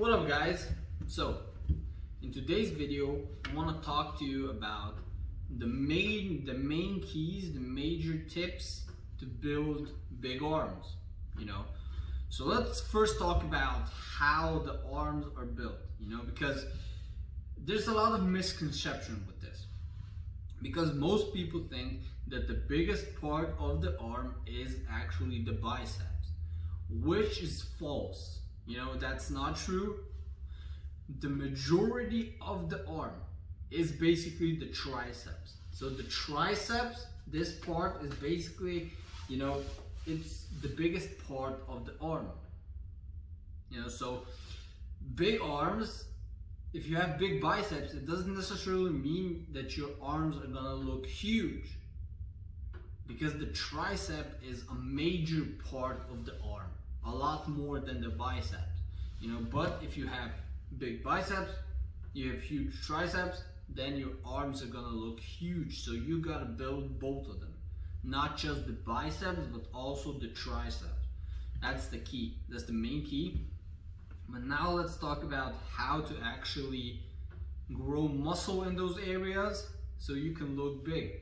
What up guys? So in today's video I want to talk to you about the main keys, the major tips to build big arms, So let's first talk about how the arms are built, because there's a lot of misconception with this. Because most people think that the biggest part of the arm is actually the biceps, which is false. That's not true. The majority of the arm is basically the triceps. So the triceps, this part is basically, it's the biggest part of the arm. So big arms, if you have big biceps, it doesn't necessarily mean that your arms are gonna look huge, because the tricep is a major part of the arm, a lot more than the biceps. But if you have big biceps, you have huge triceps, then your arms are gonna look huge. So you gotta build both of them, not just the biceps but also the triceps. That's the key, that's the main key. But now let's talk about how to actually grow muscle in those areas so you can look big.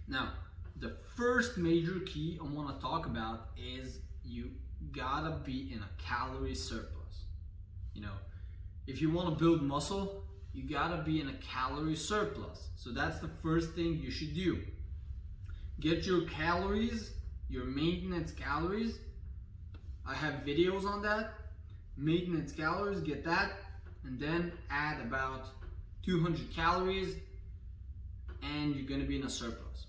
Now, the first major key I want to talk about is you gotta be in a calorie surplus. If you want to build muscle, you gotta be in a calorie surplus. So that's the first thing you should do. Get your calories, your maintenance calories. I have videos on that. Maintenance calories, get that, and then add about 200 calories and you're gonna be in a surplus.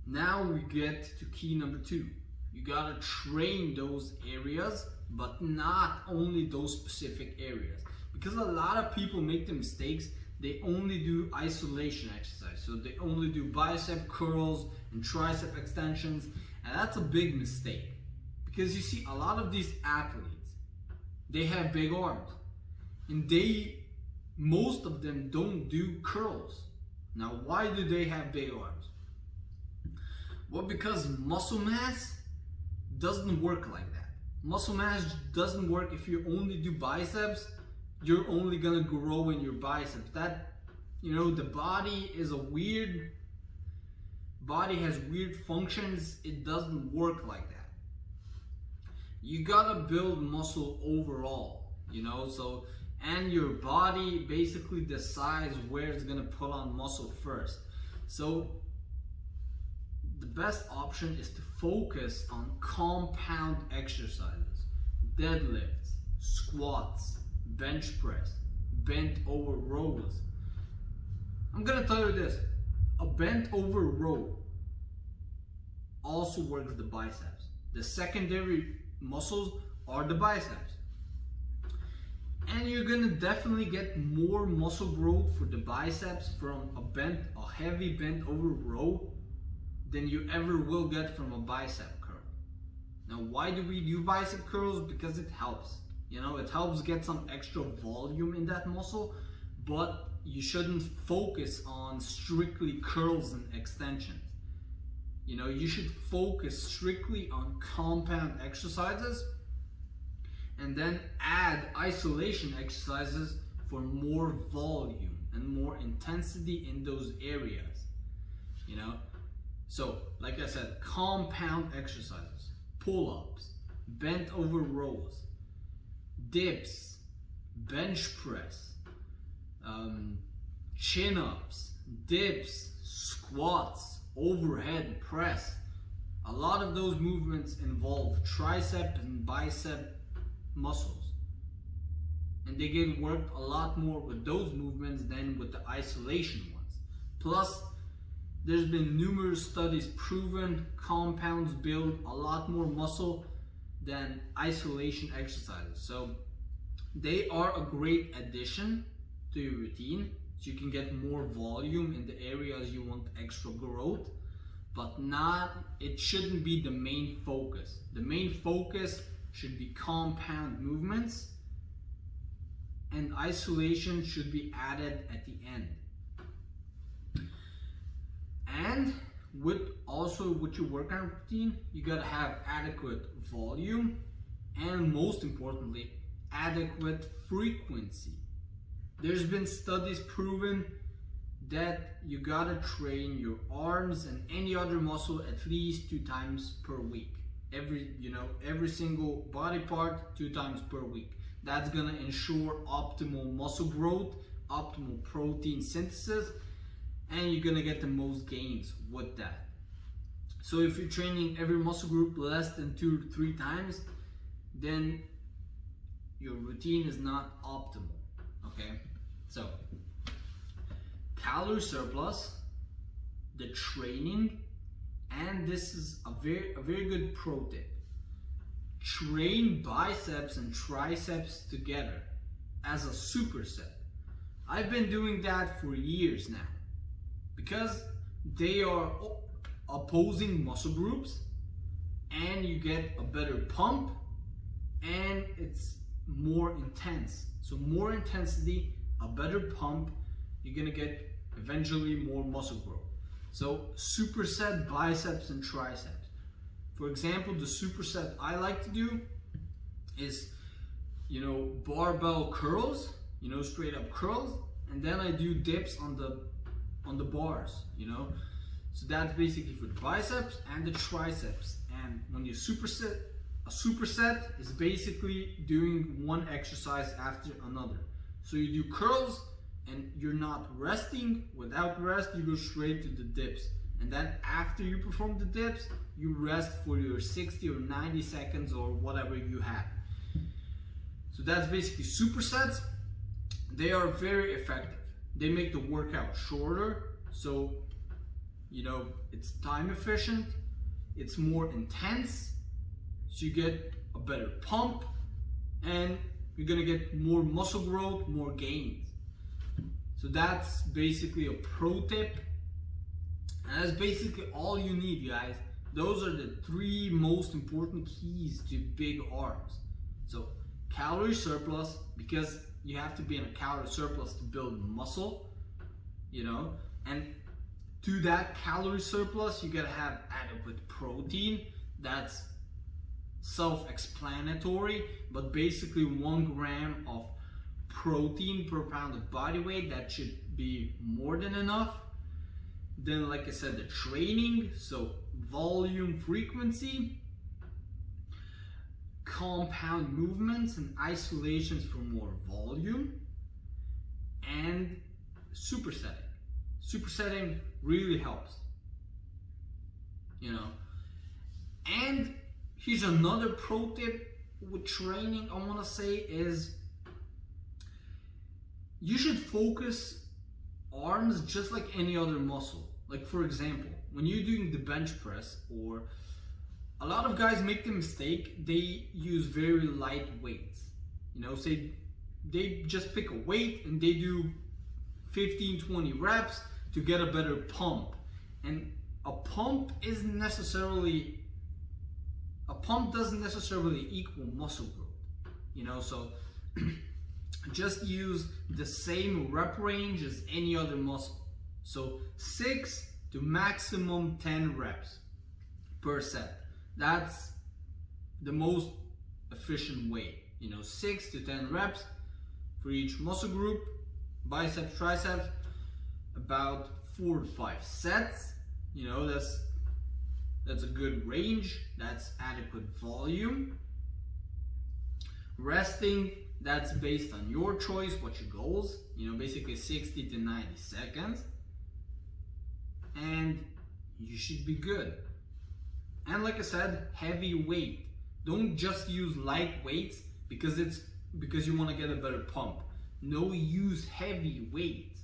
Now we get to key number 2. You gotta train those areas, but not only those specific areas. Because a lot of people make the mistakes, they only do isolation exercise. So they only do bicep curls and tricep extensions, and that's a big mistake. Because you see, a lot of these athletes, they have big arms, and most of them don't do curls. Now, why do they have big arms? Well, because muscle mass doesn't work like that. Muscle mass doesn't work if you only do biceps. You're only gonna grow in your biceps. The body is body has weird functions. It doesn't work like that. You gotta build muscle overall, and your body basically decides where it's gonna put on muscle first. So the best option is to focus on compound exercises: deadlifts, squats, bench press, bent over rows. I'm gonna tell you this, a bent over row also works the biceps. The secondary muscles are the biceps. And you're gonna definitely get more muscle growth for the biceps from a heavy bent over row than you ever will get from a bicep curl. Now, why do we do bicep curls? Because it helps. It helps get some extra volume in that muscle, but you shouldn't focus on strictly curls and extensions. You should focus strictly on compound exercises and then add isolation exercises for more volume and more intensity in those areas. So, like I said, compound exercises: pull-ups, bent over rows, dips, bench press, chin-ups, dips, squats, overhead press. A lot of those movements involve tricep and bicep muscles, and they get worked a lot more with those movements than with the isolation ones. Plus, there's been numerous studies proven compounds build a lot more muscle than isolation exercises. So they are a great addition to your routine, so you can get more volume in the areas you want extra growth, but it shouldn't be the main focus. The main focus should be compound movements, and isolation should be added at the end. And with your workout routine, you gotta have adequate volume and most importantly, adequate frequency. There's been studies proven that you gotta train your arms and any other muscle at least 2 times per week. Every single body part 2 times per week. That's gonna ensure optimal muscle growth, optimal protein synthesis, and you're gonna get the most gains with that. So if you're training every muscle group less than 2 to 3 times, then your routine is not optimal, okay? So, calorie surplus, the training, and this is a very good pro tip. Train biceps and triceps together as a superset. I've been doing that for years now because they are opposing muscle groups and you get a better pump and it's more intense. So more intensity, a better pump, you're gonna get eventually more muscle growth. So superset biceps and triceps. For example, the superset I like to do is, barbell curls, straight up curls, and then I do dips on the bars, So that's basically for the biceps and the triceps. And when you superset, a superset is basically doing one exercise after another. So you do curls and you're not resting. Without rest, you go straight to the dips. And then after you perform the dips, you rest for your 60 or 90 seconds or whatever you have. So that's basically supersets. They are very effective. They make the workout shorter. So, it's time efficient. It's more intense. So you get a better pump and you're gonna get more muscle growth, more gains. So that's basically a pro tip. And that's basically all you need, guys. Those are the 3 most important keys to big arms. So calorie surplus, because you have to be in a calorie surplus to build muscle, and to that calorie surplus, you gotta have adequate protein. That's self-explanatory, but basically 1 gram of protein per pound of body weight, that should be more than enough. Then, like I said, the training, so volume, frequency, compound movements and isolations for more volume, and supersetting. Supersetting really helps, And here's another pro tip with training I want to say is you should focus arms just like any other muscle. Like for example, when you're doing the bench press, or a lot of guys make the mistake, they use very light weights. Say they just pick a weight and they do 15-20 reps to get a better pump. And a pump doesn't necessarily equal muscle growth. So just use the same rep range as any other muscle. So 6 to maximum 10 reps per set. That's the most efficient way. 6 to 10 reps for each muscle group. Biceps, triceps, about 4 to 5 sets. That's a good range. That's adequate volume. Resting, that's based on your choice, what's your goals. Basically 60 to 90 seconds. And you should be good. And like I said, heavy weight. Don't just use light weights because you want to get a better pump. No, use heavy weights.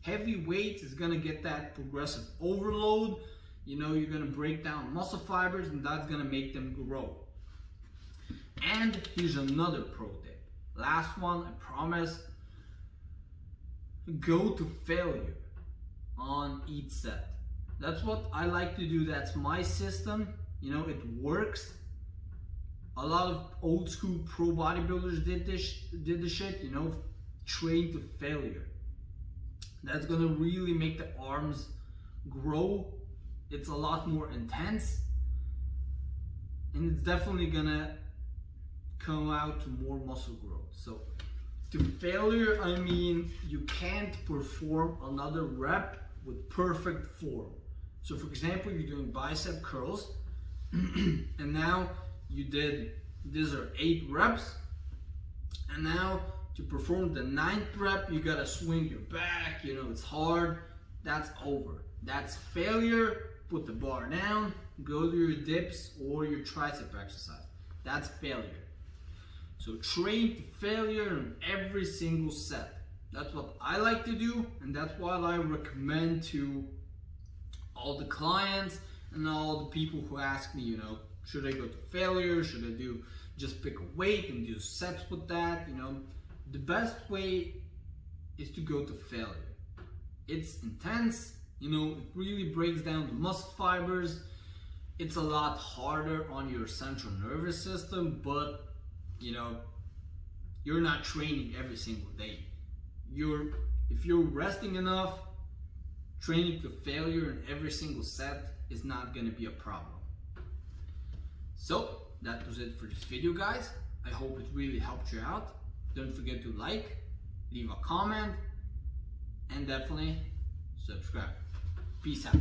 Heavy weights is gonna get that progressive overload. You're gonna break down muscle fibers and that's gonna make them grow. And here's another pro tip. Last one, I promise. Go to failure on each set. That's what I like to do. That's my system. It works. A lot of old school pro bodybuilders did this shit, train to failure. That's gonna really make the arms grow. It's a lot more intense. And it's definitely gonna come out to more muscle growth. So to failure, I mean you can't perform another rep with perfect form. So for example, you're doing bicep curls and now you did, these are 8 reps, and now to perform the 9th rep, you gotta swing your back, you know, it's hard. That's over. That's failure. Put the bar down, go to your dips or your tricep exercise. That's failure. So train to failure in every single set. That's what I like to do, and that's what I recommend to all the clients and all the people who ask me, you know, should I go to failure? Should I do just pick a weight and do sets with that? You know, the best way is to go to failure. It's intense, you know, it really breaks down the muscle fibers. It's a lot harder on your central nervous system, but you know, you're not training every single day. If you're resting enough, training to failure in every single set is not going to be a problem. So that was it for this video, guys. I hope it really helped you out. Don't forget to like, leave a comment, and definitely subscribe. Peace out.